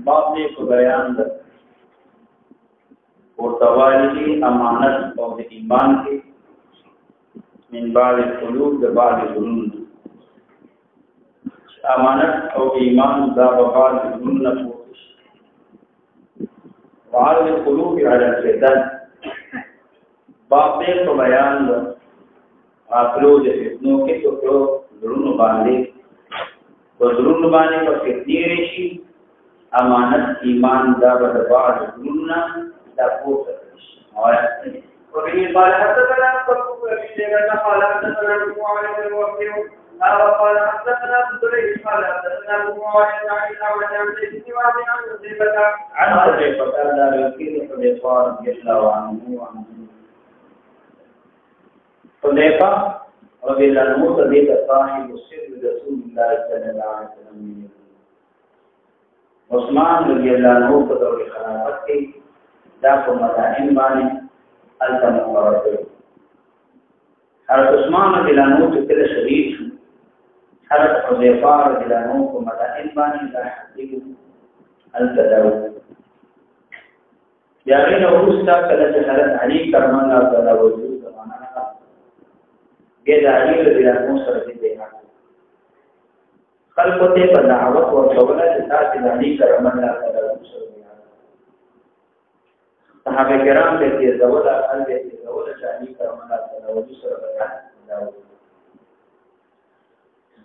باب دې په بیان ده ورتوالی امانت او د ایمان کې من بعض القلوب د بعض الظنون امانت او ایمان دا په بعض الظنون پوښتش بعض القلوب على الفتن باب دې په بیان ده خپلو د فتنو کې څو ظلم باندې وظلم باندې په فتنې رشي امانت ایمان دا په بعض الظنون دا پوښتش او وفي قال حدثنا قال حدثنا ابو علي الوفي قال حدثنا عبد الله قال حدثنا ابو علي عن حذيفة قال رضي الله عنه حذيفة رضي الله عنه صاحب السر رسول الله صلى الله عليه وسلم عثمان رضي الله عنه په دور خلافت کې دا په مدائن باندې التم مقرر حضرت عثمان رضی الله عنه چې کله شهید شو حضرت حذیفه رضی الله عنه په مدائن باندې دا حدیث التداو بیا غیر اوستا کله چې حضرت علی کرم الله تعالی وجود زمانہ کې د علی رضی الله عنه سره دې خلق ته په دعوت او توله چې تاسو د علی کرم الله تعالی وجود صحابه کرام دې زوله ال دې زوله شانی کرم الله تعالی وجود سره بیان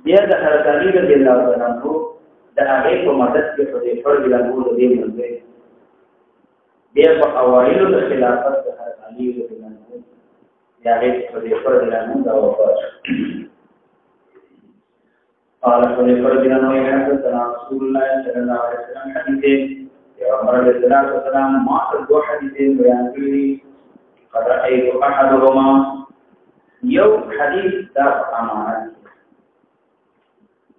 بیا د حضرت علی رضی الله عنه د هغه په مدد کې په دې فرض لګول دې منځه بیا په اوایلو د خلافت د حضرت علی رضی الله عنه بیا هغه په دې فرض لګول دا وفات قال حذيفة رضي الله عنه حدثنا رسول الله صلى الله عليه وسلم حديث پیغمبر علیہ الصلوۃ والسلام ما دو حدیث بیان کړی قرأ ایت احدهما یو حدیث دا امانت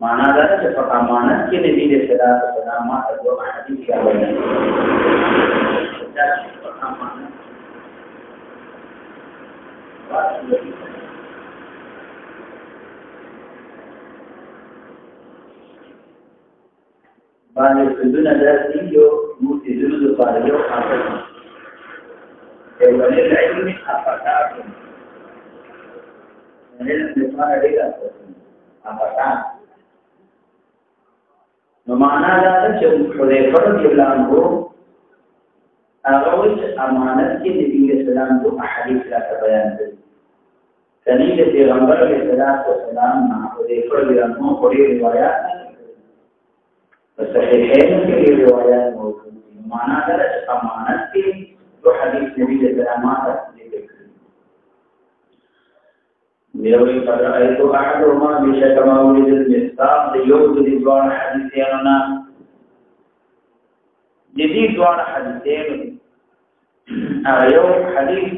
معنا دا چې په امانت کې نبی علیہ الصلوۃ والسلام ما دو حدیث بیان کړی باندې څنګه درځي یو موږ دې د پاره یو خاطر یو ولې علم افاقات نه د پاره دی افاقات نو معنا دا چې حذیفه رضی الله عنه هغه چې امانت کې نبی اسلام د احادیث را بیان دي کني د پیغمبر علیه السلام نه حذیفه رضی الله عنه په روایت صحیحین کې روایت موجود دي معنا دا چې امانت کې دو حدیث نبی د امانت ذکر کړی دیوی پر ایتو احدهما بشکما ولید المصداق د یو د دوه حدیثونو د دې دوه حدیثونو یو حدیث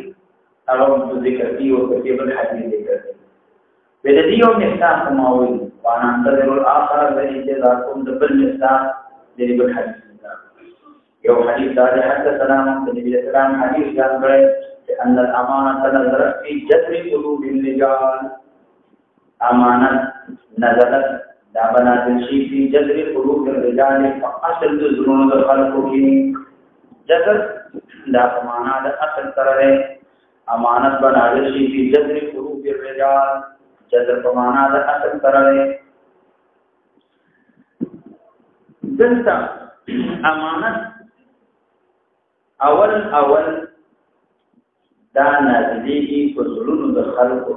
هغه ذکر دی او په بل حدیث ذکر دی د دې یو مصداق موجود وانا انتظر الاخر انتظار کوم د بل مصداق د دې بل حدیث یو حدیث دا حدثنا النبي صلى الله عليه وسلم حدیث بیان کړی چې ان الامانه نظرت في جذر قلوب الرجال امانت نظرت دا بناتل شي في جذر قلوب الرجال فاصل ذنون الخلق کی جذر دا معنا د اصل سره امانت بناتل شي في جذر قلوب الرجال جذر په معنا د اصل سره دلته امانت اول دا نازلېږي په زړونو د خلکو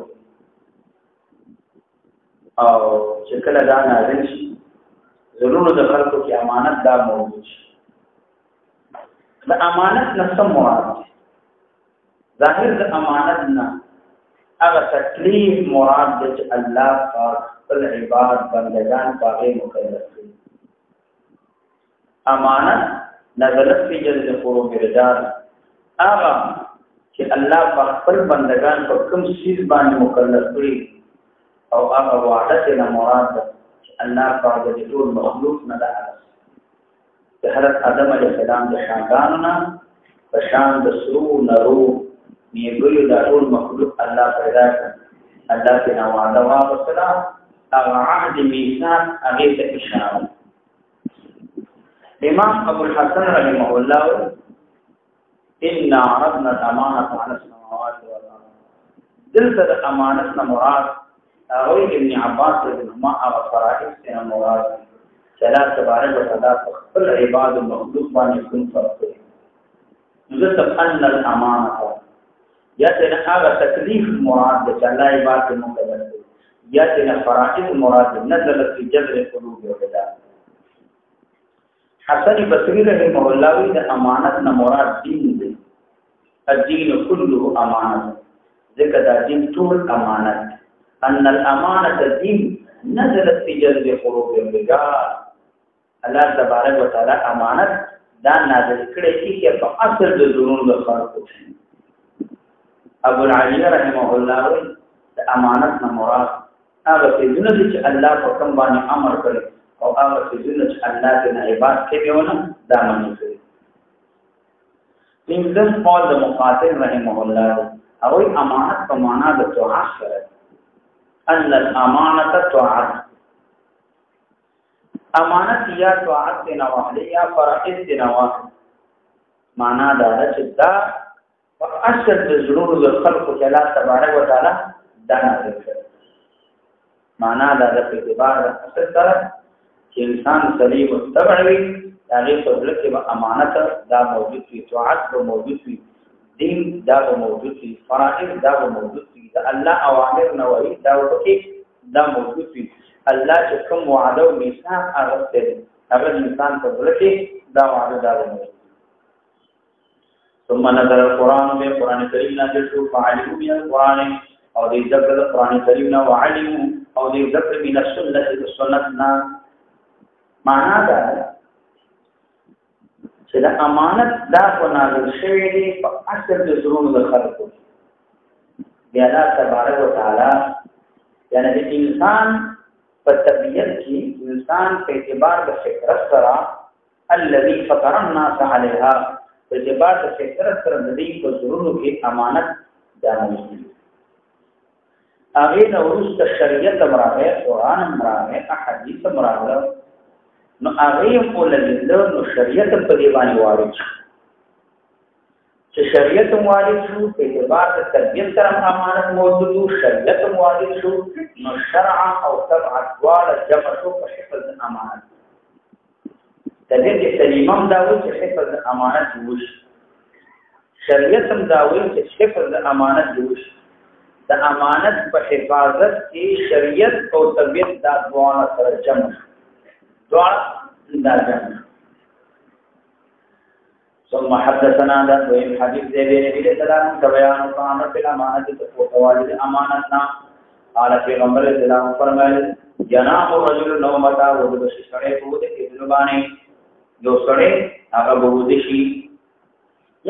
او چې کله دا نازل شي زړونو د خلکو کې امانت دا موجود شي د امانت نه څه مراد دی ظاهر د امانت نه هغه تکلیف مراد دی چې الله پاک خپل عباد بندگان پاغه مکلف کړي امانت نظرت فی جلد قلوب الرجال هغه چې الله پاک خپل بندگان په کوم شی باندې مکلف کړي او هغه وعده نه مراد ده چې الله پاک د ټول مخلوق نه ده د حضرت آدم علیه السلام د خاندانونو په شان د سرو نرو نیګلو د ټول مخلوق الله پیدا کړ الله په وعده واغسلا عهد میثاق هغه ته اشاره. امام ابو الحسن رحمه الله ان عرضنا الامانه على السماوات والارض. دلته امانت نه مراد او ابن عباس رضی الله عنه فرائض نه مراد چلا تبارک وتعالى خپل عباد مخلوق باندې کوم فرض کړي. ذکر ان الامانه یا ته هغه تکلیف مراد د الله عبادت مقدس یا ته فرائض مراد نزل فی جذر قلوب العباد. حسن بصری رحمه الله د امانت نه مراد دین دی. الدین كله امانت. ذکر دا دین ټول امانت. ان الامانه الدين نزلت في جذر قلوب الرجال. الله تبارک وتعالى امانت دا نازل کړي چې په اصل د زړونو د خلقو. ابو العالیه رحمه الله د امانت نه مراد هغه چې الله په کوم باندې امر کړی او هغه چې الله د عبادت کې دیونه دا معنی کوي. پنځم قول د مقاتل رحمه الله او امانت په معنا د توعه سره ان الامانه طاعت. امانت یا طاعت نه واحده یا فرائض نه واحده. معنا دا چې دا په اصل د ضرور د خلقو کې الله تبارک وتعالى دا نازل کړي. معنا دا د اعتبار د اصل سره چې انسان سلیم متبع وي هغه په ځل کې به امانت دا موجود وي، طاعت به موجود وي، دین دا به موجود وي، فرائض دا به موجود وي، دا الله اوامر نواهی دا وکي دا موجود وي. الله چې کوم وعده او میثاق اغسته هغه انسان په ځل کې دا وعده دا موجود. ثم نزل القرآن بالقرآن الكريم نازل شو فعلموا من القرآن او دې ذکر القرآن الكريم نه وعلموا او دې ذکر من السنة السنتنا. معنا دا چې دا امانت دا په نازل شوی دی په اصل د زړونو د خلقو. بیا الله تبارک وتعالى یعنی د انسان په طبیعت کې انسان په اعتبار د فطرت سره الذي فطر الناس عليها په اعتبار د فطرت سره د دې په زړونو کې امانت دا موجود دی. هغه نو ورسته شریعت امراغه قرآن امراغه احادیث امراغه نو هغه په لږه نو شریعت په دی باندې وارد شو. چې شریعت موارد شو په اعتبار د تربیت سره امانت موجود شو، شریعت موارد شو نو شرع او تبع دواړه جمع شو په شکل د امانت. تدې سلیمم دا و چې حفظ د امانت وش، شریعت هم دا و چې حفظ د امانت وش. د امانت په حفاظت کې شریعت او تربیت دا دواړه سره جمع شو. دواړه دا جمع. ثم حدثنا ذا وين حديث ذي نبي السلام بيان قام بالامانه وتوالد امانتنا قال في غمر السلام فرمائے جناب رجل نومتا ود شړې په دې کې زبانه جو سړې هغه بوده شي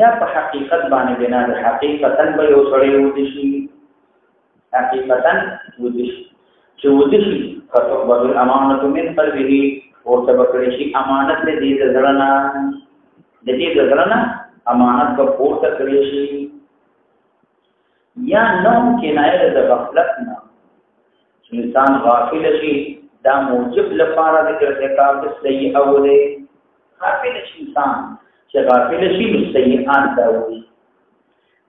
یا په حقیقت باندې بنا د حقیقتا به یو سړې ود شي حقیقتا ود شي چې ود شي فتقبل الامانه من قلبه او تبکړي شي امانت دې زړه د دې ځلنا امانت په پورته کړی شي یا نو کنایه د غفلت نه چې انسان غافل شي دا موجب لپاره د ارتکاب د سیئه او د غافل شي انسان چې غافل شي نو سیئات دا وي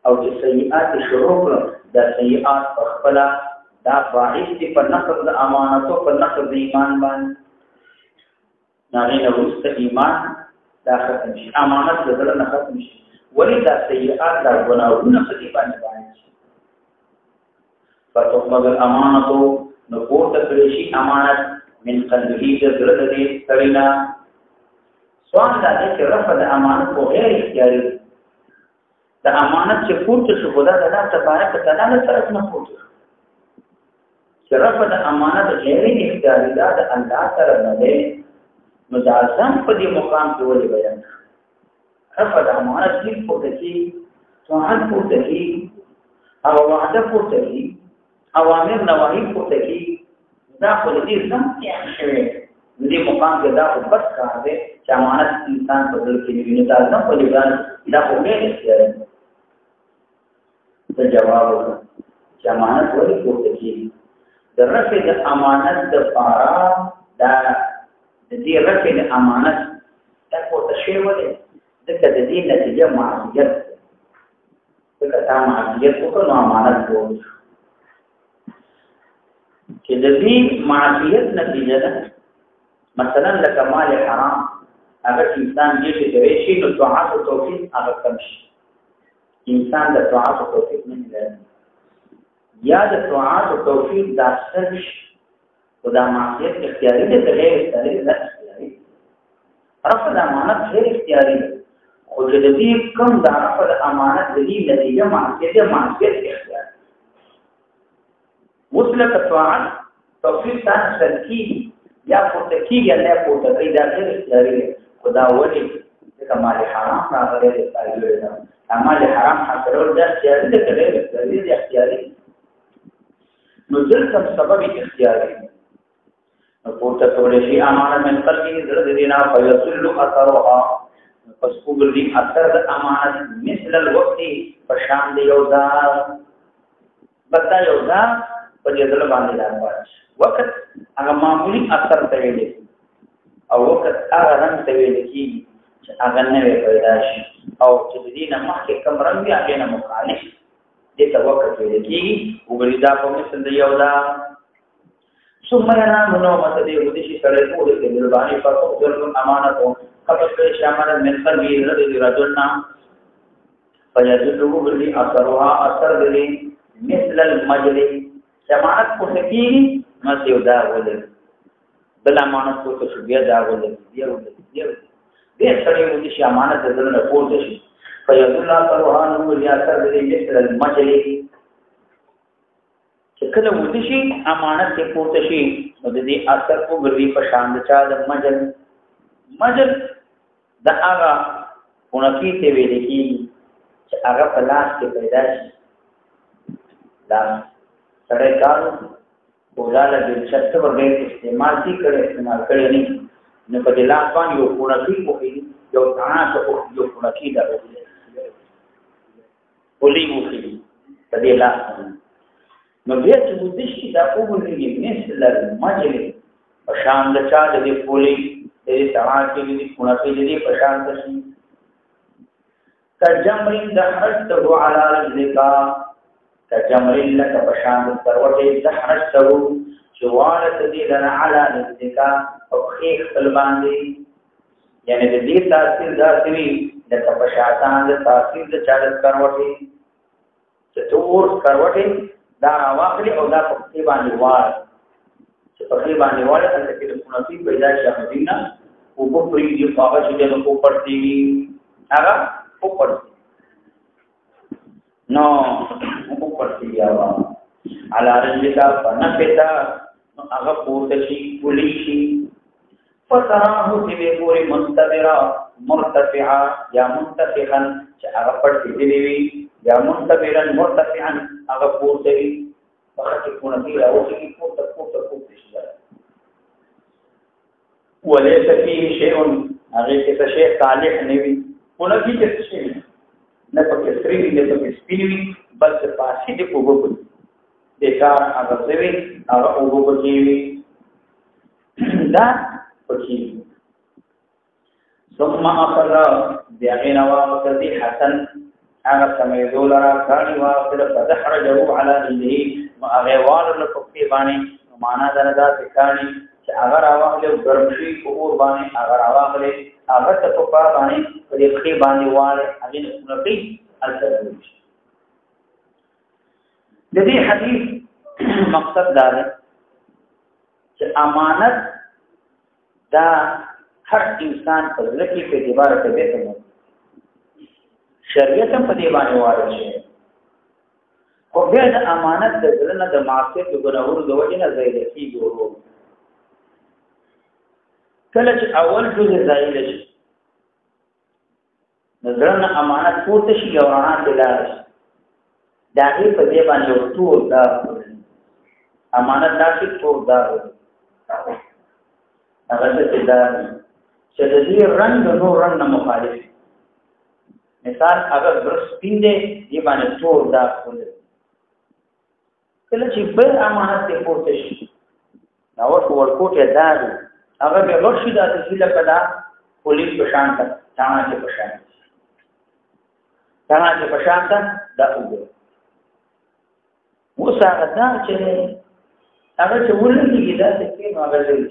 او چې سیئات شروع کړه د سیئات خپل دا باعث دي په نقض د امانت او په نقض د ایمان باندې نه ورسته ایمان دا ختم شي، امانت د زړه نه ختم شي. ولې دا سیئات دا ګناهونه په دې باندې شي. فتقبل الامانه نو پورته کړی شي امانت من قلبه د زړه دې تړینا. سوال دا دی چې رفع د امانت په غیر اختیاري د امانت چې پورته شو خدا د الله تبارک وتعالى طرف نه پورته شو. چې رفع د امانت غیر اختیاري دا د الله طرف نه دی نو دا ځان په دې مقام کې ولې بیان رفع د امانت دې پورته کی توحید پورته کی او وعده پورته کی اوامر نواهی پورته کی دا په دې ځان کې شوی دې مقام کې دا په بس کار دی چې امانت انسان په دل کې نه دا ځان په دې ځان دا په دې کې ته جواب چې امانت ولې پورته کی د رفع د امانت د پارا دا د دې رفع د امانت دا پورته شی ولې ځکه د دې نتیجه معصیت ځکه دا معصیت وکړو نو امانت جوړ چې د دې معصیت نتیجه ده مثلا لکه مال حرام اگر انسان دې ته کوي شي نو طاعت او توفیق هغه کم شي انسان د طاعت او توفیق نه لري یا د طاعت او توفیق د اثر او د معصیت اختیاري دي ته اختیاري نه اختیاري رفع د امانت غیر اختیاري خو د دې کم د رفع د امانت د دې نتیجه معصیت اختیاري مسلک طاعت توفیق تاسو سرکی یا پورته کیږي نه پورته کوي دا غیر اختیاري خدا ولی کمال حرام راغلی دی کمال حرام حاصلول دا اختیاري دی که غیر اختیاري دی اختیاري نو دلته سبب اختیاري نو پورته کولی شي امانه من قلبه زړه د دې نه فیصل اثرها پس وګورئ اثر د امانت مثل الوقت په شان دی یو ځای بدا یو ځای په دې ځل باندې راځي وخت هغه معمولی اثر ته ویل او وخت هغه رنګ ته ویل کی چې هغه نه پیدا شي او چې دې نه مخکې کوم رنګ یا نه مخالف دې ته وخت ویل کی وګړي دا په مثل دی یو دا ثم لنا منومت دې ودی شي سره ټول دې باندې په ټول امانت او خبر کې شامل من قلبي رجلنا فيجده باللي اثرها اثر دې مثل المجلس امانت کو سکیږي نو یو دا ولې بل امانت کو څه بیا دا ولې بیا دې سره یو شي امانت د زړه نه پورته شي فیض الله پروان نو یا سر دې مثل المجلس چې کله ودی شي امانت ته پورته شي نو دې اثر کو ګرځي په شان د چا د مجل دا هغه اونکی ته ویل کی چې هغه په لاس کې پیدا شي دا سره کارو بولاله د چت ورغې استعمال کی کړي استعمال کړي نه په دې لاس باندې یو پونکی کوي یو تاسو یو پونکی دا ولي موخي په دې لاس نو بیا چې د شي دا وګورئ مثل المجلس په شان د چا د پولي د سامان کې دې پونکی دې په شان د شي کجمر دحرته على رجلك كجمر لك بشان الثروه دحرته جوالت دي لنا على رجلك او خيخ الباندي یعنی د دې تاثیر داسوي د بشاتان د تاثیر د چارت کروټي چې تور کروټي دا واخلي او دا په دې باندې وای چې په دې باندې وای چې د کونافي پیدا شي مدینه او په پری دی پاغه چې د کو پړتي هغه په پړتي نو په پړتي یا على رجلك فنفتا هغه پورته شي ولي شي فتراه في بور مستبرا مرتفعا يا منتفخا چې هغه پړتي دی وی یا مستبرا مرتفعا هغه پورته وي وخت کو نه او چې پورته شي وليس فيه شيء هغه څه شی صالح نوي ولکه څه شي نه پکې سری نه پکې سپینوي بل څه پاسې دی وګورئ دکار هغه څه وي هغه وګورئ دا پکې ثم اخذ بعين وقتي حسن هغه سمې دولارا کاڼي واخله فدحرجه على رجله هغه واره له پکې باندې معنا دردا کاڼي چې هغه راوغله ګرمشي کور باندې هغه راوغله هغه ته په باندې په دې کې باندې واره هغه نقطې التدوج د دې حدیث مقصد دا دی چې امانت دا هر انسان په ځکه په اعتبار ته دی شریعت په دې باندې واره شي خو بیا د امانت د ځلنه د معصیت د ګناهونو د وجه نه ځای کېږي کله چې اول جزء زایل شي نظرنا امانت پورته شي او رڼا دلار شي دا هی په دې باندې یو ټول دا امانت داسې ټول دا هغه څه دا چې د دې رنگ نور رنگ نه مخالف مثال اگر برس پین دې باندې ټول دا کول کله چې بل امانت ته پورته شي دا ورکوټ یې داري هغه به ورشي دا چې لکه دا پولیس په شان ته تانا چې په شان دا وګورئ اوس هغه دا چې ولګي دا څه کې هغه لري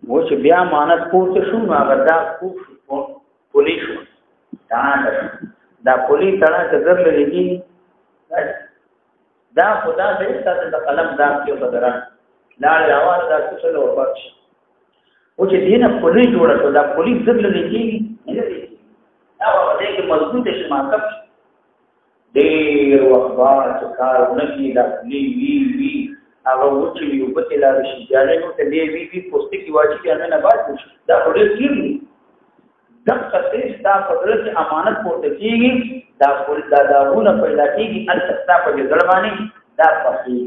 و چې بیا امانت پورته شو نو هغه دا پولیس تانا دا پولیس تانا چې درلېږي دا خدا دې ستاسو د قلم دا کې بدران لاړ راوړ دا څه له ورپات او چې دینه پولیس جوړه شو دا پولیس درلېږي نه دی دا وخت کې مضبوط شي ماکب ډېر وخبار چې کار نشي دا وی هغه وچی یو په تل راشي ځاله نو ته دی وی پوسټ کی واچي کنه نه باید دا ډېر کیږي دا څه ستا قدرت امانت پورته کیږي دا ټول داونه پیدا کیږي ان ستا په ځړبانی دا پخې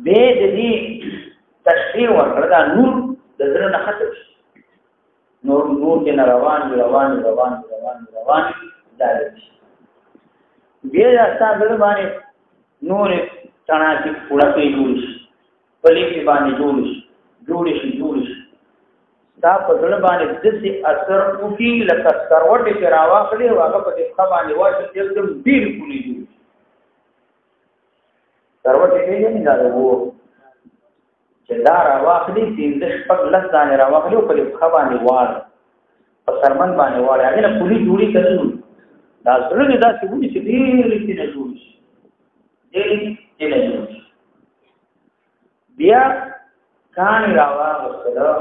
به دې تشریح ورکړه دا نور د زړه نه ختم شي نور کې روان دا دې بیا تاسو ځړبانی نور تنا کې پورا کې جوړ شي پلي کې باندې جوړ شي دا په ځړ باندې د څه اثر وکي لکه سکروټ کې راواخلي واغه په دې باندې واشه एकदम بالکل جوړ سکروټ کې نه دا وو چې دا راواخلي د شپږ لس دانه راواخلي په دې باندې واړ په سرمن باندې واړ هغه نه پولی جوړي کړو دا سره دا چې ونی چې دې نه جوړ شي بیا کان راواغله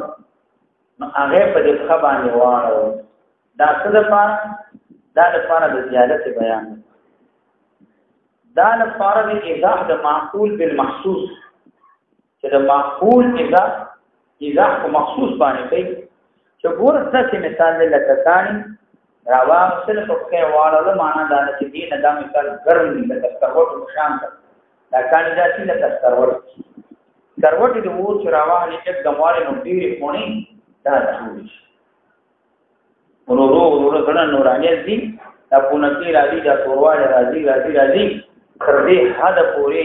نو هغه په دې ښه باندې واړو دا څه د پاره د زیادت بیان دا لپاره د ایضاح د معقول بالمحسوس چې د معقول ایضاح په مخصوص باندې کوي چې ګوره څه مثال لکه کانی راواغله په کې واړو معنا دا چې دې نه دا مثال ګرم دي لکه سکروټ شان دا کانی دا چې لکه سکروټ د ور چې راواغله چې دموالې نو ډېرې پونی دا جوړ شي ورو غړن نورانیت دي دا پونکی راځي دا تورواله راځي تر دې حد پورې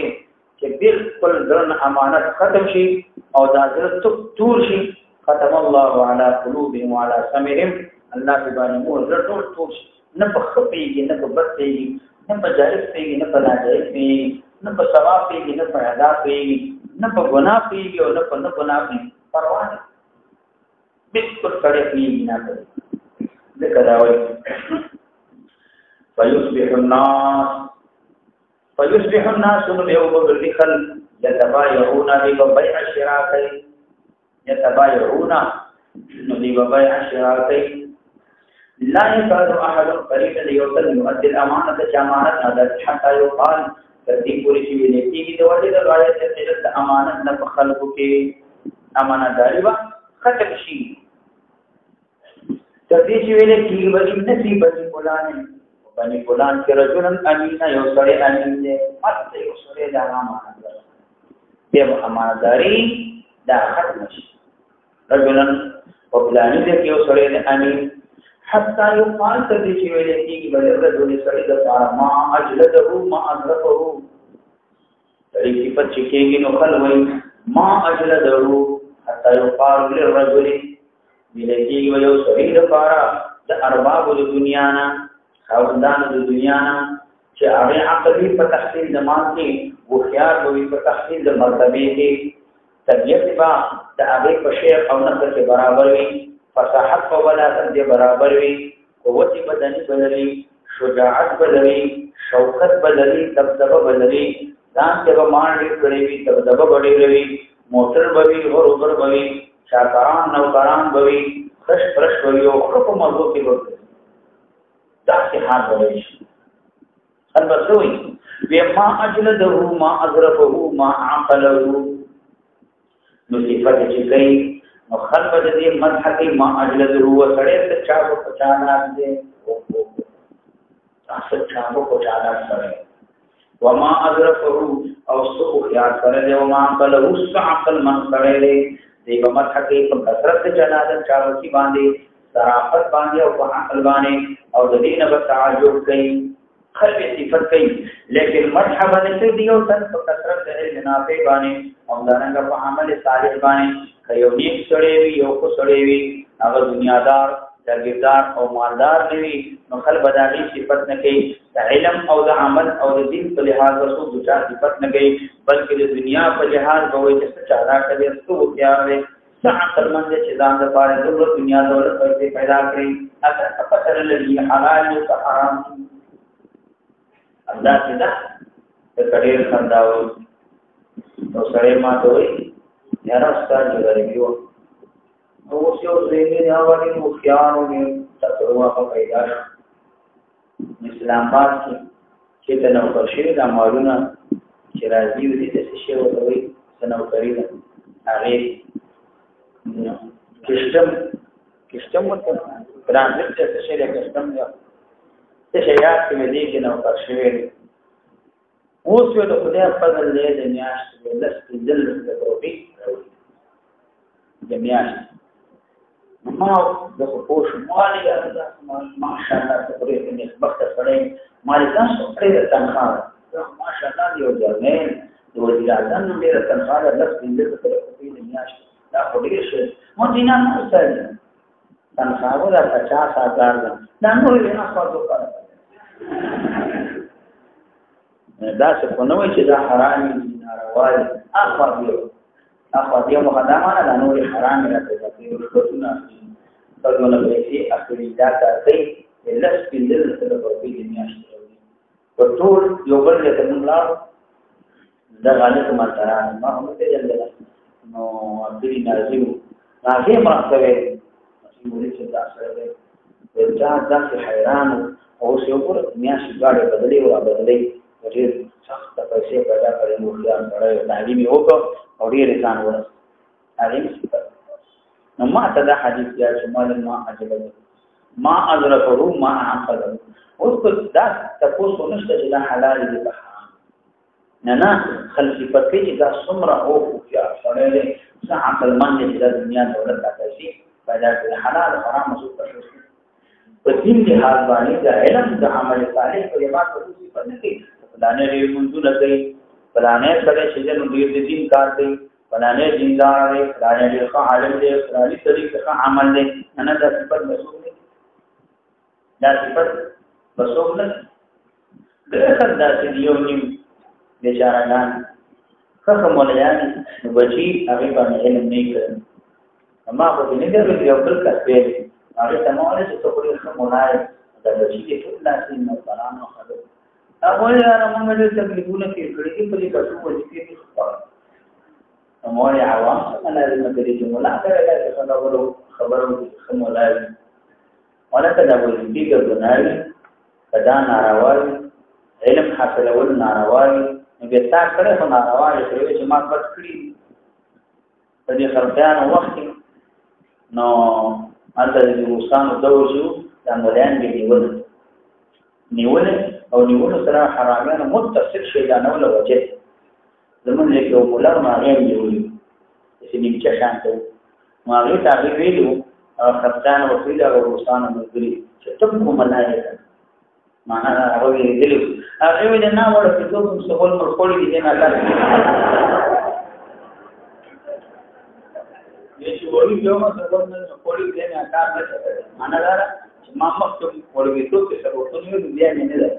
چې بالکل ځن امانت ختم شي او دا زړه تور شي ختم الله على قلوبهم وعلى سمعهم الله سبحانه وتعالى تور شي نه په خپېږي نه په بدېږي نه په جائز پیږي نه په ناجائز پیږي نه په ثواب پیږي نه په ادا پیږي نه په ګناه پیږي او نه په ګناه پیږي پروا نه بالکل کړه پیږي نه کوي ذکر راوي فيصبح الناس يوم بالدخل يتبايعون ببيع الشراكين لا يكاد احد قريبا يوصل يؤدي الامانه جمانه هذا حتى يقال ترتيب پوری شي ویلې چې د وړي د روایت د امانت نه په خلقو کې امانتداري وا ختم شي تدې چې ویلې چې بل نصیب بني فلان کې رجل امین یو سره امین دې ماته یو سره د امانت دې امانتداري دا ختم شي رجل او فلان دې یو سره امین حتى يقال تدې چې ویلې چې بل رجل سره د ما اجلده ما اذرفه دې په چې کېږي نو خلوي ما اجلده حتى يقال للرجل ملکی یو سړي لپاره د ارباب د دنیا نه خاوندان د دنیا نه چې هغه عقلي په تحصیل زمان کې وخيار وي په تحصیل د مرتبه کې طبيعت با د هغه په شیخ او نظر کې برابر وي فصاحت په بلاغت کې برابر وي قوت بدني بدلي شجاعت بدلي شوکت بدلي دبدبه بدلي ځان ته به مانډي کړی وي دبدبه بدلي وي موټر بدلي او اوبر بدلي شاکران نوکران بوي فرش بوي او خپل موضوع کې ورته دا څه حال وایي البته وي ما اجلده ما اذرفه ما عقله نو صفات چې کوي نو خلق دې مدح کې ما اجلده هو سړی ته چا په پچانا دې تاسو چا په پچانا سره وما اذرفه او سو خيار سره دې وما عقله عقل من سره دې دیو متحقی په کثرت جنازه چارو کی باندې صرافت باندې او په عقل باندې او د دین په تعجب کوي خلق صفت کوي لیکن مرحبا نشي دیو تن په کثرت علم نافع باندې او دانګه په عمل صالح باندې یو نیک سړی وي یو کو سړی وي هغه دنیادار جاگیردار او مالدار نه وي نو خلق بداغي صفت نه کوي د علم او د عمل او د دین په لحاظ وسو د صفت نه کوي بلکې د دنیا په لحاظ به وي چې څه چاره کوي څه وکړي وي څه ترمنځ چې ځان د پاره د دنیا دولت پیدا کړی اته پتر لري حلال او حرام الله سیدا د کډیر خنداو نو سره ما ته وي یاره ستاسو جوړیږي نو اوس یو زمینه هغه مو خیانو نه تاسو په پیدا اسلام آباد کې ته نو ورشي د مالونه چې راځي دي د څه شی وروي سنو کوي هغه کسٹم ورته ترانزیت څه شی له کسٹم یا څه شی یاد کې دې کې نو ورشي اوس یو د خدای فضل دې د میاشت د لست دل د توفیق د میاشت ما د پوش مالي ماشاء الله تقریر دې وخت سره مالي تاسو پرې د تنخواه ماشاء الله یو ځمین د وزیر اعظم دې د تنخواه د لست دل د توفیق د میاشت دا خو ډیر شه مو دینا نه ستل تنخواه د 50,000 دا نو یې نه خاطر کړه دا څه په نوې چې دا حرام دي ناروا دي اخو دې مقدمه نه نور حرام نه کوي چې ورته څنګه پیسې اخلي دا کوي لږ پیندل سره په دې میاشت په ټول یو بل ته موږ دا غالب ما سره ما هم ته جلل نو اخري نازل هغه مرتبه چې موږ چې تاسو سره ورته ځکه حیران او یو پر میاشت غاړه بدلې او بدلې ډېر سخت پیسې پیدا کړې نو خیال سره تعلیم وکړ او ډېر ځان ورس تعلیم نو ما ته دا حدیث یا شمال ما عجبه ما ادرکه ما عقل اوس دا تاسو نشته چې دا حلال دي په حرام نه خلک پکې دا څومره او یا سره څه عقل مند چې د دنیا دولت تاسو پیدا کړي حلال حرام څه تاسو په دین کې حال باندې د علم د عمل صالح په لباس په څه باندې کې فلانه ری منځونه کوي فلانه سره چې نو ډیر دین کار کوي فلانه دیندار دی فلانه ډیر ښه عالم دی فلانه طریقه ښه عمل دی نه دا صفات مسوول دی دا صفات مسوول نه دغه دا چې یو نیم بیچارهان ښه مولایان بچي هغه باندې علم نه کوي اما په دې نه کې یو بل کس دی هغه تمامه چې څوک ښه مولای دا بچي ټول لاسي نه قرآن او حدیث هغه یې موږ دې تکلیفونه کې کړې په دې کڅو وځي کې موږ عوام څنګه لازم دي چې مولا سره خبرو خمولای ولکه دا وایي دې ګرځناري کدا ناراوي علم حاصلول ناراوي نو تا کړه خو ناراوي چې ما پټ کړی په دې خرڅانو وخت نو اته د روسانو دور شو د مولان کې نیول او نیول سره حرامانه متصل شي دا نو له وجه زمون له یو مولا ما غیم نیولې چې نیمه شانته ما غي تعریف ویلو خرڅان او فیدا او روسانو مګري چې تم کوم ملایته معنا هغه ویلو هغه ویل نه وړ په کوم څه ول پر کوړی دي نه کار چې وړي یو ما څه ول کوړی دي نه کار نه کوي معنا دا چې ما مخکې وړي ته څه ورته بیا نه ده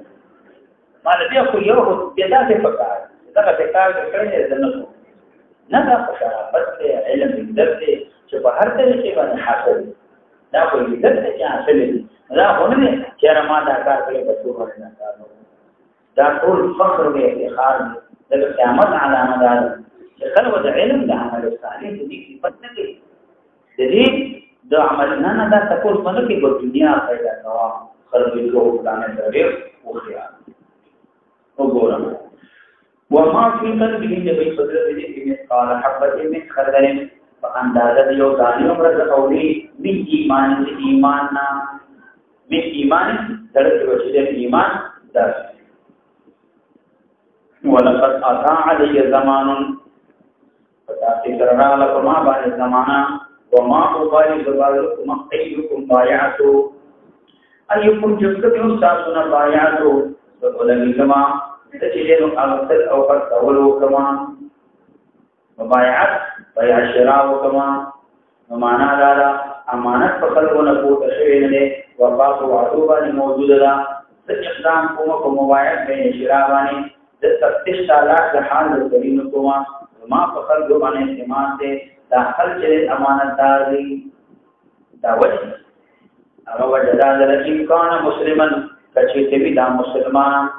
ما دې خو یو بیا دا څه پکار دا څه کار کوي نه دا شرافت دی علم دې چې په هر طریقې باندې حاصل دا په دې چې حاصل دي دا هونه چې ما دا کار کړی په څو باندې کار دا ټول فخر دی افتخار د قیامت علامه ده چې خلک د علم د عمل صالح دې صفت نه کوي د دې د عمل نه دا تاسو باندې کې په دنیا پیدا کوا خلک یې کوو پلان درې او خیال وګورم وما في قلبه جبي بدر دې قال حبه من خردل فاندازه یو دانیو مرز اولی من ایمان نا من ایمان درته وشي ایمان در ولقد اتى علي زمان فتاتي کرنا لكما بعد زمانہ وما ابالي ذبالكم ايكم بايعتو ايكم جسدوا ساسنا بايعتو ولګي کما د چې نو اغسل او پر کول وکما مبایعت بیا شراء وکما نو معنا دا امانت په خلکو نه پوت شوی نه وفا او عطوبه موجوده ده د اقدام کومه په مبایعت بین شراء باندې د تفتیش تعالی د حال د کریم کومه ما په خلکو باندې اعتماد ده دا خلک امانتدار دي دا وجه هغه وجدا د امکان مسلمان کچې ته دا مسلمان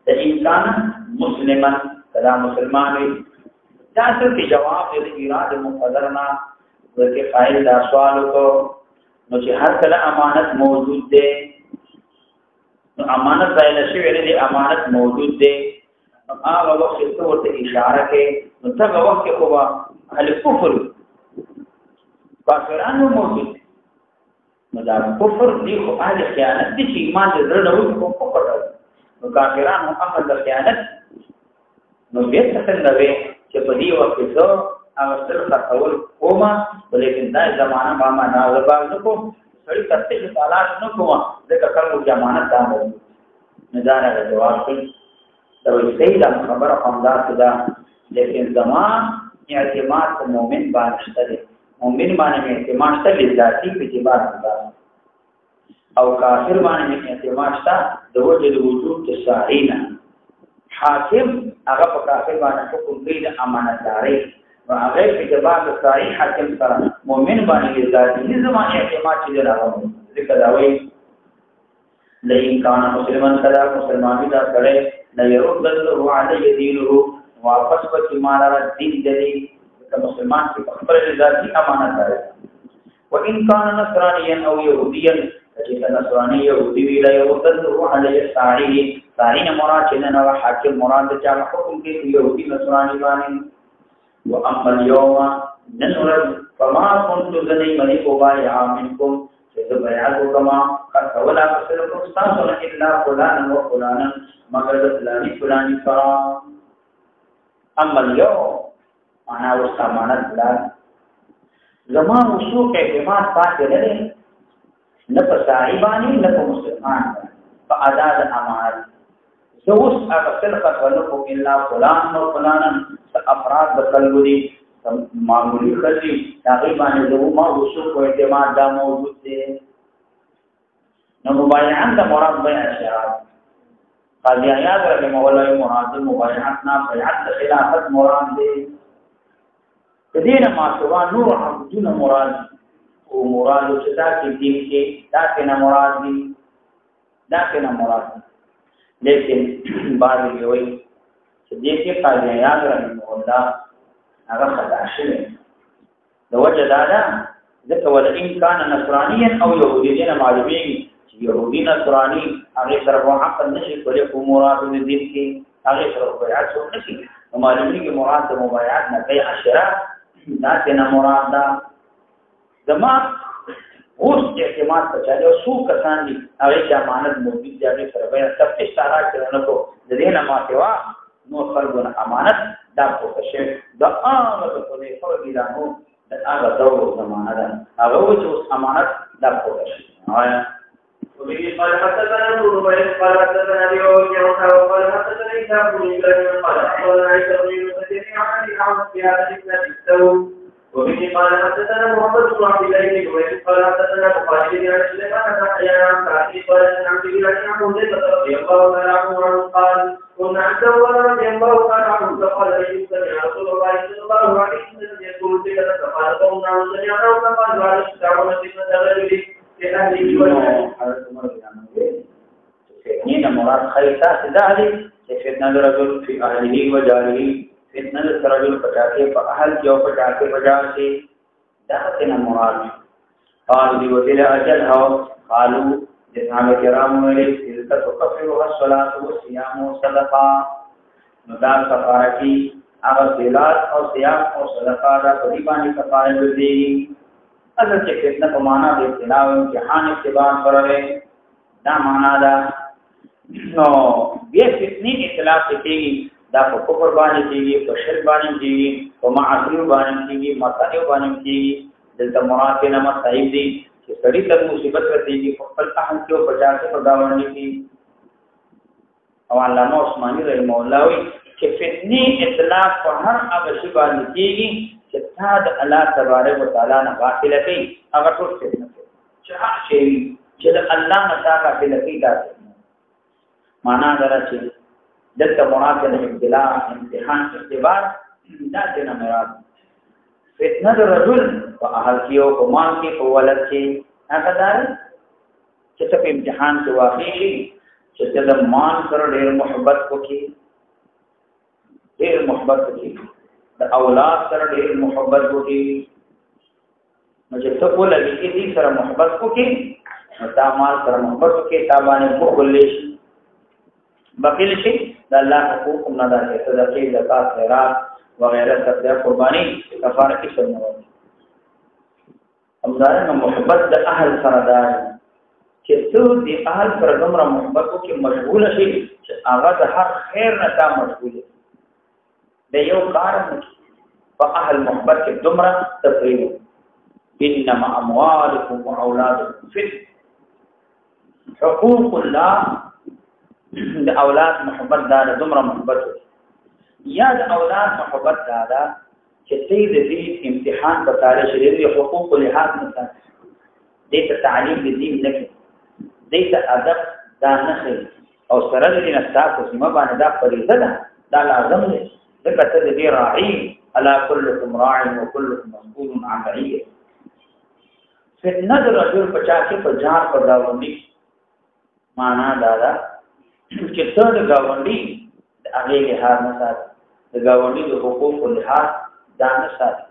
د امکان مسلمان دا مسلمان دا څه جواب دی ایراد مقدرنا ورته قائل دا سوال کو نو چې هر کله امانت موجود دی نو امانت ځای شي ویل دي امانت موجود دی هغه وخت ته ورته اشاره کوي نو څنګه وخت کې هوا اهل کفر کافرانو موجود نو دا کفر دی خو اهل خیانت دي چې ایمان دې زړه نه کوم کفر نو کافرانو اهل د خیانت نو به څنګه وي چې په دې وخت کې هغه سره خطول کومه ولیکن دا زمانہ ما نه زبر نه کوم سړی تاسو تلاش نه کوم ځکه کوم ضمانت دا مو نه دا نه جواب کوي دا وایي صحیح دا خبره همدار ده لیکن زمان اعتماد په مؤمن باندې شته مؤمن باندې اعتماد شته ذاتی په اعتبار ده او کافر باندې اعتماد شته د وجه د وجود تشارینا حاکم هغه په کافر باندې حکم کوي د امانتداري هغه په جواب صحیح حاکم سره مؤمن باندې ذاتی زمانه اعتماد چې راغلی ذکر دا وایي لئن کان مسلمان کدا مسلمانی دا کړي لا يرد له علی دینه واپس په مال را دین دی چې مسلمان په خپل ذاتی امانت لري و ان کان نصرانیا او يهودیا چې نصرانی يهودي وی لا يرد له علی صحیح مراد چې نه حاکم مراد چې حکم کوي يهودي نصرانی باندې واما اليوم ننرد فما كنت ذني ملك بايع منكم فبيعوا كما قد ولا تصلكم استاذنا الا فلانا وفلانا مگر فلانی فلانی فرا اما اليوم انا وسامانت بلاد زمان وسوق اعتماد پاتې نه نه په صاحبانی نه په مسلمان په ادا د امانت زوس اغسل خطولکو الا فلان و فلانا افراد بقلبی معمولی خلقی تاقیبانی زو ما وصول و اعتماد دا موجود دے نو مبایعان دا مراد بیع شعار قاضی آیات رحمه اللہ مراد مبایعاتنا بیعت خلافت مراد دے دین ماسوان نور عبدون مراد و مراد چدا کی دین کے داکنا مراد دی داکنا مراد دی لیکن بعض وی چې دې کې قاضي یاد رحمه الله هغه خطا شوی د وجه دا ده ځکه ول امکان نصرانیا او يهودي نه معلومیږي چې يهودي نصراني هغه سره عقد نشي کولای په مراد د دین کې هغه سره بیعت نشي معلومیږي مراد د مبایعت نه کوي اشرا دا څنګه مراد ده زما اوس اعتماد پچاله سو کسان دي هغه چې امانت موجود دي هغه سره بیعت تفتیش سره کړنه کو د دې نه ما سوا نو خلقنا امانت دا پوښتنه دا هغه په دې فرض ایرانو دا هغه دور زمانه ده هغه چې امانت دا پوښتنه آیا وبه قال حدثنا ابو بكر قال حدثنا ابي قال حدثنا ابن ابي قال قال عائشه بن كثير عن في هذا الاسناد وبه قال حدثنا محمد بن عبد الله بن جبير قال حدثنا بخاري بن سليمان عن ايام قال قال عن عبد الله بن عمرو رضي الله تعالى عنه قال كنا عند عمر رضي الله تعالى عنه فقال لي سمع رسول الله صلى الله عليه وسلم يقول بك فقال قوم نعم سمعنا فقال قال استعمل فتنة الرجل في اهله وجهه هنا مراد خيرات ذلك فتنة الرجل في اهله وجاره فتنه الرجل پټاکه په اهل جو پټاکه بجا شي دا څنګه مراد قال دی وتل اجل هو قالوا جناب کرام ویل تلك تكفر الصلاه والصيام والصدقه ندا کفارتی هغه صلات او صيام او صدقه دا په دې باندې کفاره دي اصل چې فتنه په معنا د ابتلاء او امتحان اتباع سره دا معنا دا نو بیا فتنه اطلاق کوي دا په کفر باندې کیږي په شرک باندې کیږي په معاصی باندې کیږي مصائب باندې کیږي دلته مراد نه مصائب دي چې سړی ته مصیبت ورتېږي په خپل اهل کې او بچا کې په گاونډي کې او علامه عثماني رحمه الله وی چې فتنی اطلاق په هر هغه شی باندې کېږي چې تا د الله تبارک وتعالى نه غافل کوي هغه ټول فتنه چې هغه شی چې د الله نه تا غافل کوي دا معنا دا چې دلته مراد د ابتلاء امتحان اختبار دا څنګه مراد فتنه الرجل په اهل کې او په مال کې په ولادت کې هغه دار چې په امتحان کې واقع شي چې د مان سره ډېر محبت وکړي ډېر محبت وکړي د اولاد سره ډېر محبت وکړي نو چې څه په لګي کې دې سره محبت وکړي نو دا مال سره محبت وکړي تا باندې بخل شي بخیل شي د الله حقوق نه دا چې صدقې زکات خیرات وغیرہ صدقه قرباني کفاره کې شامل وي همدارنګه محبت د اهل سره ده چې څو د اهل سره دومره محبت کې مشغول شي چې هغه د هر خیر نه تا مشغول دي د یو کار په اهل محبت کې دومره تفریح انما اموالکم واولادکم فتنه حقوق الله د اولاد محبت دا دومره محبت یا د اولاد محبت دا چې د دې امتحان په تاریخ شریعي حقوق لحاظ نه دې ته تعلیم دې نه دې ته ادب دا نه او سره دې نه تاسو سیمه باندې دا فریضه ده دا لازم دی ځکه ته دې راعي الا كلكم راع وكلكم مسؤول عن رعيته فتنه الرجل پچا کې په ځار په داوندي معنا دا ده چې څو د گاونډي د هغه لحاظ نه ساتي د گاونډي د حقوق او لحاظ دا نه ساتي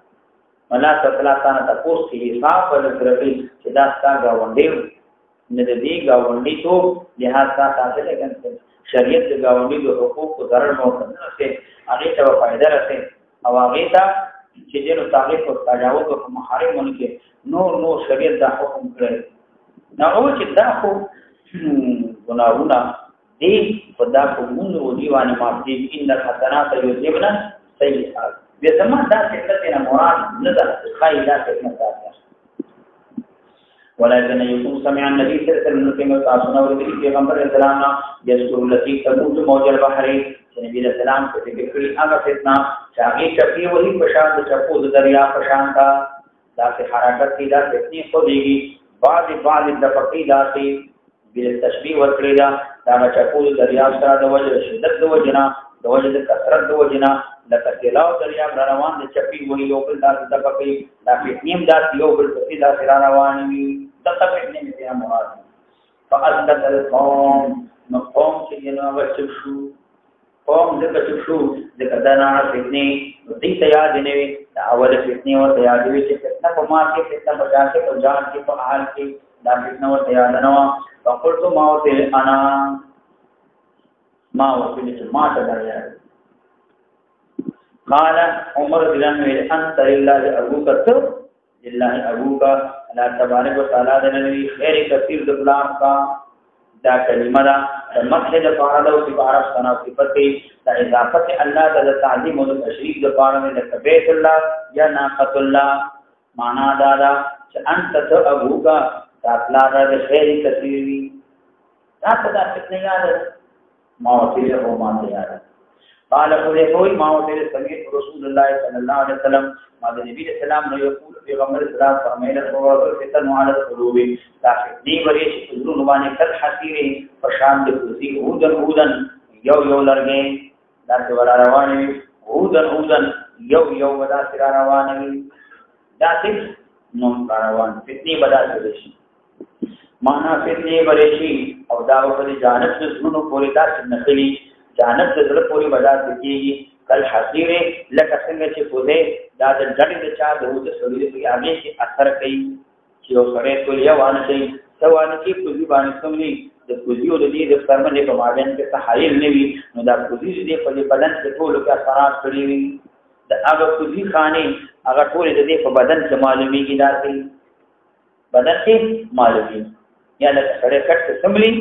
ملا تعالی تعالی تاسو کې حساب ولکړي چې دا ستاسو گاونډي نه دې گاونډي ته لحاظ ساتي لکه شریعت د گاونډي د حقوق او ضرر نو کنه چې هغه ته فائدہ رسي او هغه ته چې دې تعریف او تجاوز او محارمونه کې نور شریعت دا حکم کړی نو چې دا خو ګناهونه دې خدا کو مونږ ودیوانه معافي ان الحسنات یذهبن سیئات دې زموږ دا څه نه مراد نه ده خایدات نه ده ولكن يكون سمع النبي صلى الله عليه وسلم كما تاسون اور دې پیغمبر اسلام یذکر الذی تموت موج البحر نبی اسلام په دې کې هغه فتنه چې هغه چپی وਹੀ پشان د چپو د دریا پشان کا داسې حرکت کی دا فتنه خو دیږي بعض د پټی داسې بل تشبیه ورکړی دا چپو د دریا سره د وجه شدت د وجنا د وجه د کثرت د وجنا لکه تلاو دریا روان د چپی وਹੀ یو بل داسې د پټی دا فتنه داسې یو بل پټی داسې روان وي دغه فتنه دې مراد فاصدق القوم مقوم چې نو وچو شو قوم دغه شو د کدانا فتنه دې ته یاد نه وي دا اول فتنه او ته یاد وي چې فتنه په ما کې فتنه بچا کې په ځان کې په حال کې دا فتنه او ته یاد نه و فقلت ما وته انا ما وته ما ته دریا قال عمر بن انت لله ابوك لله ابوك الله تبارک وتعالى د نبی خیر کثیر د بلام کا دا کلمه دا مقصد فعل او عرب سنا صفت دا اضافت الله د تعظیم او تشریف د پاره د بیت الله یا ناقۃ الله معنا دا چې انت ابوك دا اطلاق د خیر کثیر وی دا څه یاد ما وتیله او ما یاد قال قولي ما وتیله سمعت رسول الله صلی الله علیه وسلم ما د نبی اسلام نو یقول پیغمبر اسلام فرمایله او فتن على القلوب دا دی وری چې حضور باندې کل حسیر پشان د کوزي هودن یو لرګي دا څه ور روانه هودن یو ودا سره روانه دا څه نو روان فتنی بدا شي معنا فتنی ورشي او دا په جانب د زړونو پورې دا نخلي جانب د زړه پورې بدا کیږي کل حسیر لکه څنګه چې خوده دا د ډډې د چا د وځ سړي په هغه کې اثر کوي چې یو سره ټول یو وانه کوي ثوانه کې کوزي باندې کومي د کوزي او د دې د فرمانه په مابین کې تحایل نه وي نو دا کوزي دې په بدن کې ټول کې اثرات کړی وي د هغه کوزي خانه هغه ټول دې په بدن کې معلومیږي دا چې بدن کې معلومي یا د سره کټ سملي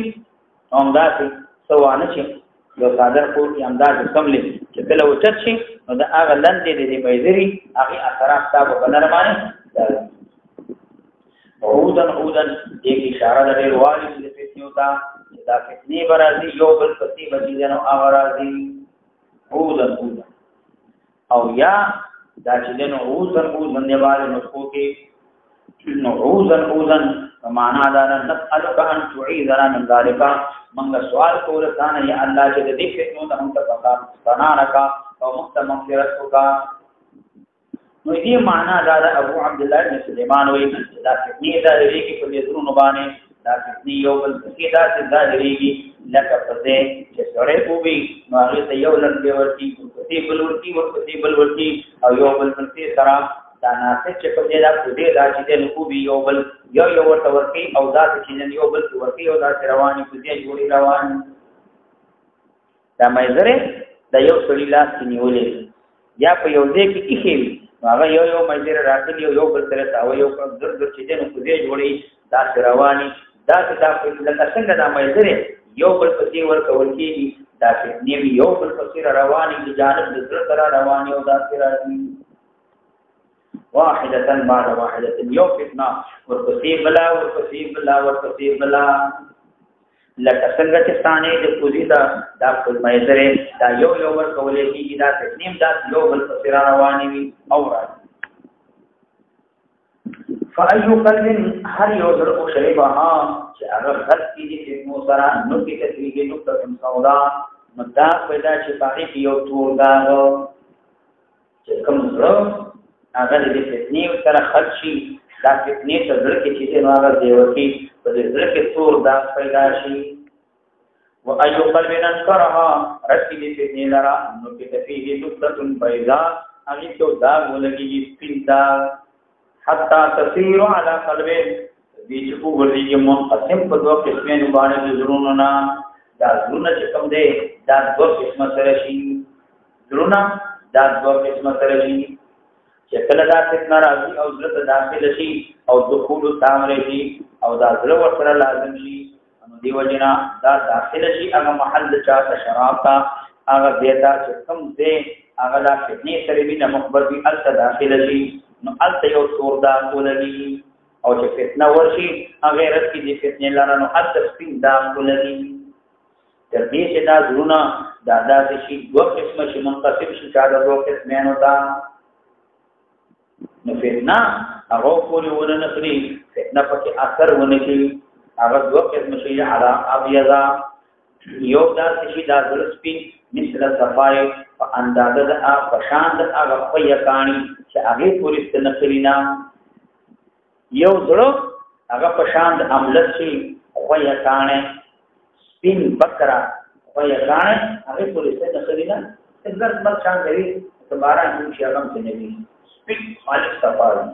همدا چې ثوانه چې یو صادر کو امداد سملي چې بل وچت شي نو دا هغه لندې دې بيذري هغه اثرات تاسو په نرمانه عودن دې اشاره د والد دې فتنو ته دا فتنی برازي یو بل پسې بچیدنو اغرازي اوزن او یا دا چې دنو اوزن دیواله نسخو کې نو اوزن معنا دا نسألك ان تعيذنا من ذلك منګه سوال کول ثانه یا الله چې دې فتنو ته هم ته پنا رکا او مغفرت وکا نو دې معنا دا ابو عبد الله بن سليمان وایي دا فتنی دا لري کې په دې درونو باندې دا فتنی یو بل کې دا لريږي لکه په دې چې سره کوبي نو هغه ته یو لړ دی ورتي بل ورتي او یو بل څه سره دا ناسه چې په دې دا دې دا چې د کوبي یو بل یو ورته ورتي او دا چې یو بل ورتي او دا رواني په دې جوړي روان دا مېزره دا یو سړی لاس نیولې یا په یو ځای کې کېږي هغه یو مېزره راځي یو بل سره تاو یو در چې دې په دې جوړي دا رواني دا په لکه څنګه دا مېزره یو بل پسې ورکول کېږي دا فتنې یو بل پسې رواني د جانب د زړه سره رواني او دا راځي واحده بعد واحده یو فتنه ورپسې بلا لکه څنګه چې ثاني د کوزي دا خپل مېزره دا یو ورکول کېږي دا فتنې دا یو بل پسې رواني وي او راځي فأي قلب هر یو ذر او شریبها چې هغه غلط کیږي چې مو سره نو کې تکلیفې نو په سودا مدا پیدا چې باندې یو تور دا چې کوم زړه هغه دې فتنې سره خلشي دا فتنې ته ذر کې چې نو هغه دیوتی په دې ذر کې تور دا پیدا شي و اي قلب انكرها رد دې فتنې لرا نو کې تفيه نقطه بيضاء هغه ته دا ولګي سپیندا حتى تصير على قلبه بیچو ورېږي منقسم په دوه قسمه باندې زړونو نه دا زړونه چې کوم دي دا دوه قسمه سره شي زړونه دا دوه قسمه سره شي چې کله دا فتنه راځي او زړه ته داخل شي او دخول تامره شي او دا زړه ورسره لازم شي نو دیو جنا دا داخل شي هغه محل چا شراب تا هغه دیتا چې کوم دي هغه دا فتنه سره به مخبر دي الته داخل شي نو الته یو تور دا کولږي او چې فتنه ورشي هغه رات کې دې فتنه لاره نو الته سپین دا کولږي تر دې چې دا زړونه دا شي دوه قسمه شي منقسم شي دا دوه قسمه نو دا نو فتنه هغه کولې ونه نخري فتنه پکې اثر ونه شي هغه دوه قسمه شي على ابيضا یو دا شي دا زړه سپین مثل صفای په اندازه د پشان د هغه پیکانی چې هغه پوری ستنخرینا یو زړه هغه پشان د عملت شي پیکانه سپین بکرا پیکانه هغه پوری ستنخرینا څنګه بل شان کوي دوباره چې هغه څنګه سپین خالص صفای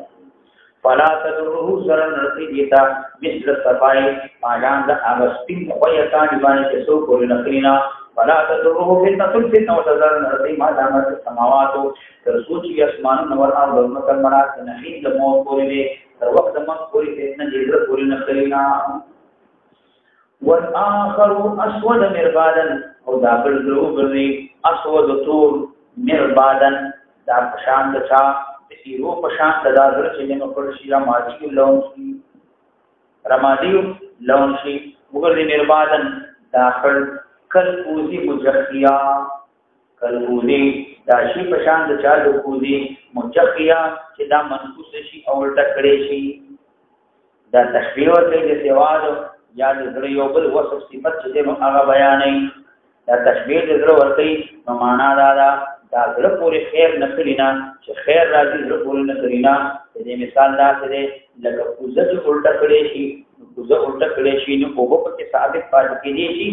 فلا تدره سرن رتی دیتا مثل صفای پاجان د هغه سپین پیکانی باندې چې سو پوری نخرینا فلا تدره فتنه وتذر الارض ما دامت السماوات ترسوچ اسمان نور ارض مکل مرات نحید موت پوری تر وخت موت پوری فتنه جیدر پوری نخلینا والآخر اسود مربادا او دا بل درو بردی اسود طول مربادا دا پشاند چا تیرو پشاند دا در چلنو پرشی رمادیو لون شی وګردی مربادا داخل کلبوزی مجخیا کلبوزی دا شی پشان د چالو کوزی مجخیا چې دا منقوص شي او ټکړې شي دا تشبیه ورته د سواد یا د زړه یو بل وصف صفت چې نو هغه بیانې دا تشبیه د زړه ورته نو معنا دا زړه پورې خیر نکلینا چې خیر راځي زړه پورې نکلینا دې مثال دا څه لکه کوزه چې ټکړې شي کوزه ټکړې شي نو په پکې ثابت پاتې کېږي شي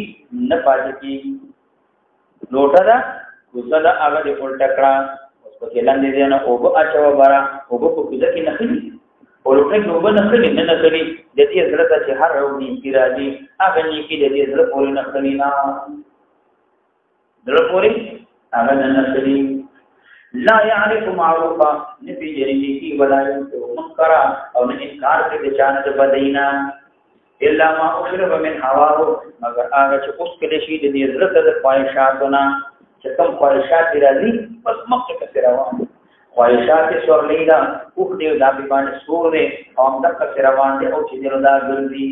نه پاتې کېږي لوټه دا کوزه دا هغه دې ټکړه اوس په کې لاندې دی نه او اچو بارا او په کوزه کې نه خلی او لوټه کې وب نه خلی نه خلی د دې زړه ته چې هر یو دې راځي هغه نه کې د دې زړه پورې نه خلی نه زړه پورې هغه نه خلی لا يعرف معروفا نبي جريمه ولا ينكر منكرا او نه انکار کوي د چانه بدینا الا ما اشرب من هواه مگر هغه چې اوس کله شي د دې زړه د خواهشاتونه چې کوم خواهشات راځي بس مخکې کې روان خواهشات سورلیدا اوخ دې د باندې سور دې او د کسر روان دي او چې دې دا ګرځي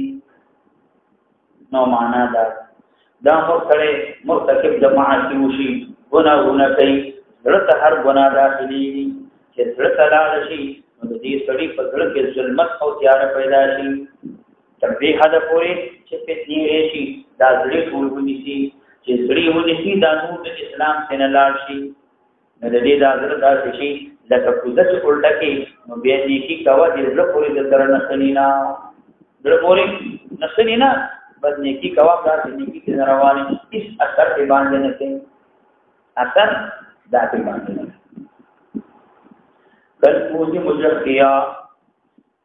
نو معنا دا مرتکب د معاصی وشي ګناهونه کوي زړه ته هر ګناه داخلي چې زړه ته لاړ شي نو د دې سړي په زړه کې ظلمت او تیاره پیدا شي تر دې حده پورې چې فتنې راشي دا زړه ټول ونیسي چې زړه ونیسي دا نور د اسلام څخه لاړ شي نو د دې دا زړه داسې شي لکه کوزه چې الټه کې نو بیا نیکي کوه د زړه پورې د سره نښلي نه زړه پورې نښلي نه بس نیکي کوه داسې نیکي کې روانې هېڅ اثر پرې باندې نه کوي اثر دا پرې باندې نه کل پوزي مجرقیا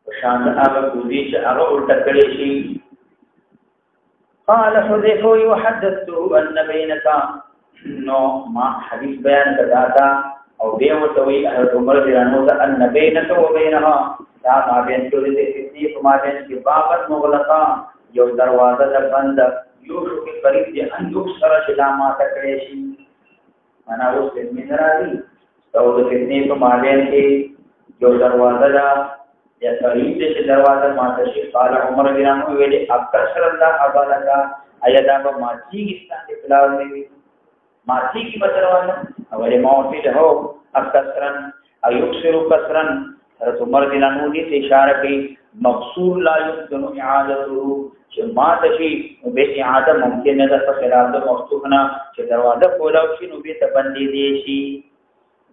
وشان هغه پوزي چې هغه الټه کړې شي قال حذيفه وحدثته ان بينك نو ما حدیث بیان کړه او بیا وتوي عمر رضی الله عنه ان بينك وبينها دا ما بین کې د دې په ما بین کې بابت مغلقه یو دروازه ده بند یو شو کې قریب دي ان یو سره چې دا ما تکړې شي معنا اوس دې منرالي او د دې په ما بین کې یو دروازه ده یا قریب دې چې دروازه ما ته شي قال عمر رضی الله عنه ویلي اکثر الله ابالکا ایا دا ما چې ستاسو خلاف نه ماتی کی بدروانه اوله موتی له اکثرن ایوکسرو کثرن حضرت عمر رضی الله عنه دې اشاره کوي مقصور لا يمكن اعادته چې ما تشي به اعاده ممکن نه ده په خلاف د مفتوحنا چې دروازه کولاو شي نو به تبندي دي شي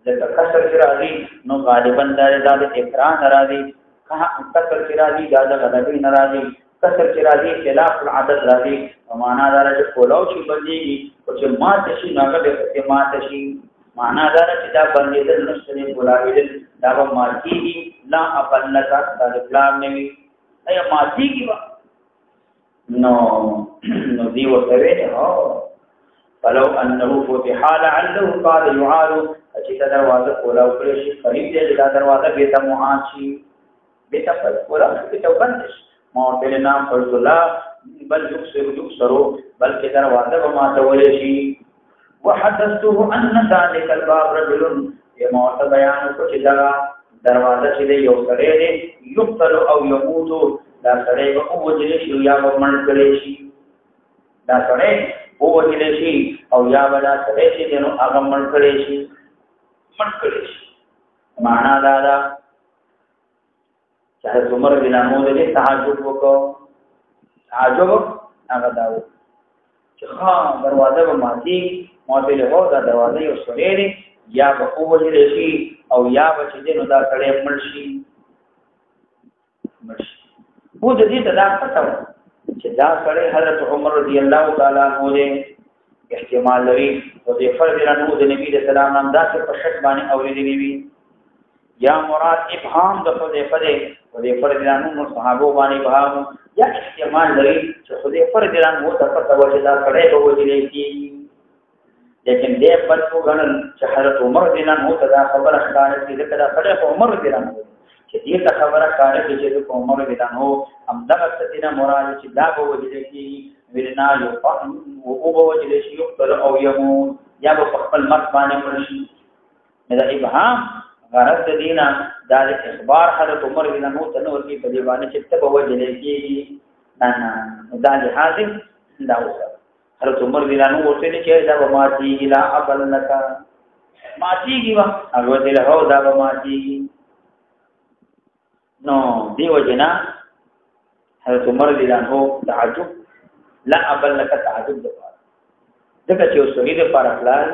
ځکه کثر راځي نو غالبا دا د اقرار راځي کثر راځي دا د غلبي ناراضي کثر راځي خلاف العدد راځي معنا دا چې کولاو شي بنديږي او چې ما تشي ناګه به ما تشي معنا دا چې دا بندیدل نشته بولاویدل دا به ماتيږي لا ابلک د اسلام نوي ایا ماتيږي نو دی وسوي هو فلو انه فتح لعله قال يعاد چې دا دروازه کولا او کړی شي قریب دې دا دروازه به ته مواشي به ته پر کولا به ته بندش ما ته نام پر الله بل يكسروا بلکې دروازه به ما ته ولې شي وحدثته ان ذلك الباب رجل يموت بيان کو چې دا دروازه چې یو سره دی یقتل او يموت دا سره به وجل شي یا به مړ کړي شي دا سره وجل شي او یا به دا سره چې نو هغه مړ کړي شي معنا دا چې عمر بن عمود دې تعجب وکړو تعجب هغه داو چې دروازه به ماتي موته له دا دروازه یو سره دی یا به وجل شي او یا به چې نو دا سره مړ شي وو د دې تدا پته چې دا سره حضرت عمر رضی الله تعالی عنہ دې احتمال لري او د فرض رانو د نبی رسول الله نام دا په شک باندې اوریدلی وی یا مراد ابهام د حذیفه دې او د فرض رانو صحابه باندې ابهام یا احتمال لري چې حذیفه رانو ته پته و چې دا سره به وجلی کی لیکن دې په څو غنل چې حضرت عمر رضی الله عنه دا خبره ښکارې چې دا سره عمر رضی الله عنه چې دې ته خبره ښکارې چې د عمر رضی الله عنه همدغه ستینه مراد چې دا به وجلی کی ورنا یو فهم او وجل شي یقتل او يموت یا په خپل مرګ باندې مرشي دا ابهام غرض دینا دا اخبار حضرت عمر بن عمرو ته نو کې په دی باندې چې ته وجل کی نه دا حاضر دا اوسه حضرت عمر بن عمرو ورته چې دا ماتي لا ابلک ماتي کیوا هغه دې له دا ماتي نو دیو جنا حضرت عمر بن عمرو تعجب لا ابل لك تعجب د پاره دغه چې اوسوري د پاره خلل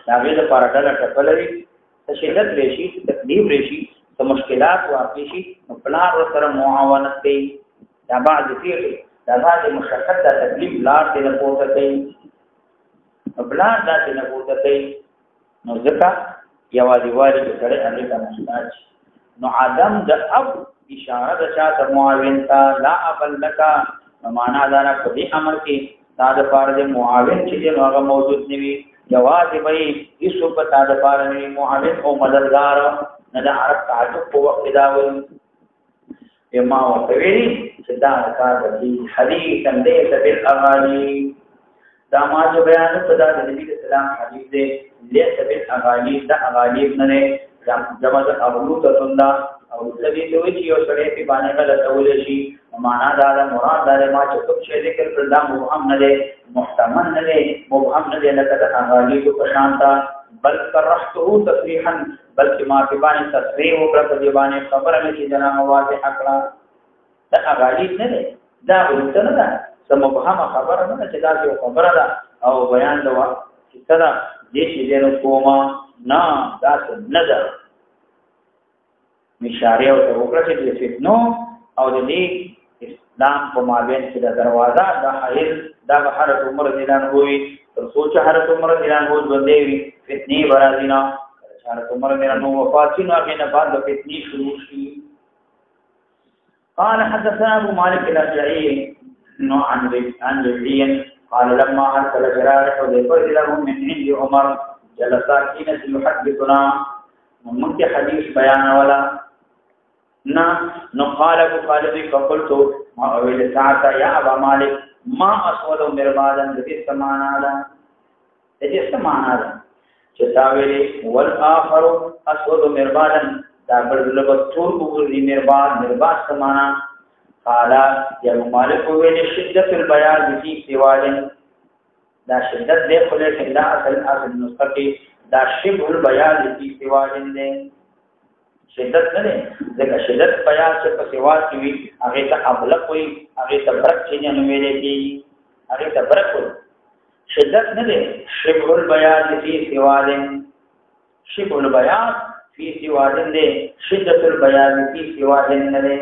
داغه د پاره ډله ټپلري تشدد رشي تکلیف رشي د مشکلات واقع شي نو پلار سره معاونت کوي دا بعد فعل دا بعد مشقت د تکلیف لار دې نه پورته کوي پلار دا دې نه پورته کوي نو ځکه یوازې واري سره امریکا محتاج نو عدم د اب اشاره د چا معاون تا لا ابل لك معنا دا نه په دې امر کې دا د پاره د معاون چې هغه موجود نوي جواز به یسو په دا د پاره نه معاون او مددگار نه د عرب تعجب په وخت دا وایي یما وتوی چې دا کار دی حدیث اندې بالاغانی دا ما جو بیان صدا د نبی اسلام حدیث دی لیس بالاغانی دا اغانی نه جمع د اغلو ته الله او او دې دوی چې یو سړی په باندې غلطول شي معنا دا مراد دا ما چې کوم شی ذکر کړل دا مبهم نه دی محتمل نه دی مبهم نه دی لکه د اغالیب په شانتا بل صرحته تصریحا بلکې ما په باندې تصریح وکړه په دې باندې خبره مې چې جنا واضح کړه دا اغالیب نه دی دا ورته نه ده سم مبهمه خبره نه چې دا یو خبره ده او بیان دا چې ترا دې چې نو کومه نه دا نه ده مشاره او وکړه چې فتنو او د دې اسلام په مابین کې د دروازه د حیل د حضرت عمر اعلان وی تر سوچ حضرت عمر اعلان وو باندې وی فتنی برازینا حضرت عمر اعلان وو وفاتینو هغه بعد د فتنی شروع شي قال حدثنا ابو مالك الاشعري انه عن ربيع قال لما ارسل جرار حذيفه لهم من عند عمر جلس ساكنا يحدثنا ممكن حديث بيان ولا نو قال ابو خالد فقلت ما اول ساعه يا ابا مالك ما اسود مربادا دې سمانا ده دې سمانا ده چې تاویلې والاخر اسود مربادا دا بدل بتور وګړي مرباد سمانا قال يا ابو مالك ویل شدت البيان في سواد دا شدت دې خله دا اصل نسخه دا شبه البيان في سواد دې شدت نه ده ځکه شدت بیان چې په سوا کې وي هغه ته ابلق وي هغه ته برق چې نه ویلې کی هغه ته برق وي شدت نه ده شبه البيان فی سواد شبه البيان فی سواد ده شدت البيان فی سواد نه ده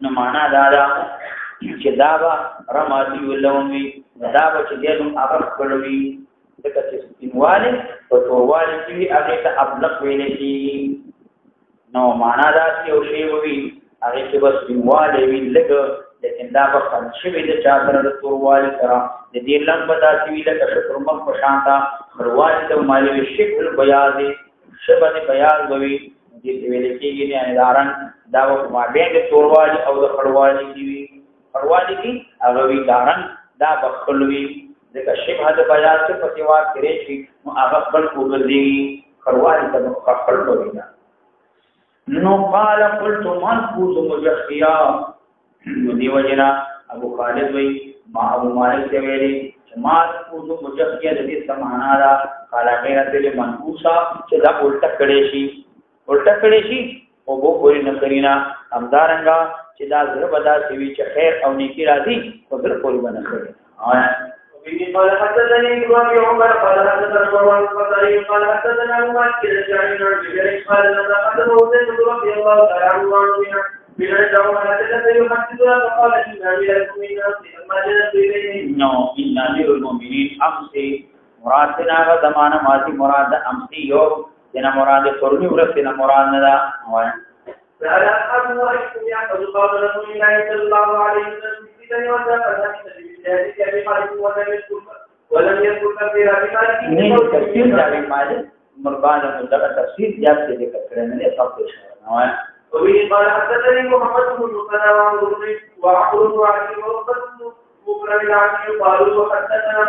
نو معنا دا ده چې دا با رمادي ولومي دا به چې دې هغه کړوي ځکه چې سپینواله او تورواله چې هغه ته ابلق ویلې کی نو معنا دا چې او شی وي هغه چې بس بنواله وی لګ لیکن دا په فنشوي د چا سره د تورواله سره د دې لنګ بدا چې وی لکه شکر مخ په شانتا خرواله ته مالوي شکل بیاض شبنه بیاض وي دې ویل کېږي نه دارن دا ما بین د تورواله او د خرواله دی وی خرواله کی هغه وی دارن دا بخلوي ځکه شبه د بیاض څخه په سیوا کړی شي نو هغه خپل وګرځي خرواله ته خپل وي نو قال قلت منقوذ مجخيا دی وجنا ابو خالد وی ما ابو مالک ته ویلي ما منقوذ مجخيا د دې سمانا را قال غیر دې منقوصا چې دا الټا کړي شي او وو پوری نه کرینا همدارنګا چې دا زړه بدا سوي چې خیر او نیکی راځي او زړه پوری باندې کړي قال حدثني ابن عمر قال حدثنا مروان القطري قال حدثنا مالك الشافعي عن جابر قال لما حدثه زيد رضي الله تعالى عنه من الجواب حدثنا يحدثنا فقال ان امير المؤمنين لما جاءت اليه نو ان امير المؤمنين امسي مرادنا زمانه ماضي مراد امسي يو دنا مراد قرني ورثنا مراد ندا فعلى أبو وإحكم يحفظ قال رسول الله صلى الله عليه وسلم في سنة وزاقة ذلك بمالك ولم يذكر كثيرا بمالك تفسير جابر مالك مربان مدغه تفسير جاب سے ذکر کرنے نے سب کچھ ہے وبه قال حدثني محمد بن مسلم وعمر وعلي ومقرن العاشر قالوا وحدثنا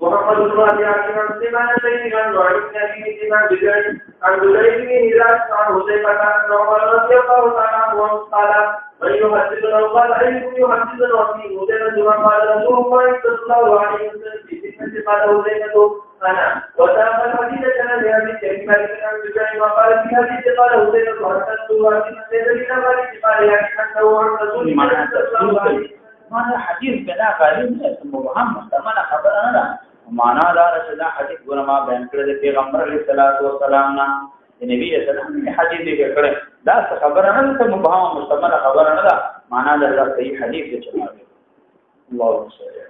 محمد بن ابي عاصم عن سليمان بن عن وعيد بن ابي سليمان بن عن زهير بن هلال عن حذيفه عن عمر رضي الله تعالى عنه قال من يحدثنا قال ايكم يحدثنا وفي حذيفه قال رسول الله صلى الله عليه وسلم في فتنه قال حذيفه انا وساق الحديث كان لهذه الكلمه عن زهير وقال في حديث قال حذيفه حدثت وفي مسجد لنبالي قال يعني انه عن رسول الله صلى الله عليه وسلم مانا حدیث بنا غالب ہے مبهم مستمل خبر نه معنا دا چې دا حدیث ګورما بیان کړل د پیغمبر علیه الصلاۃ والسلام نه نبی صلی الله علیه وسلم حدیث یې کړل دا خبر نه ته مبهم مستمل خبر نه دا معنا دا صحیح حدیث دی چې الله صلی الله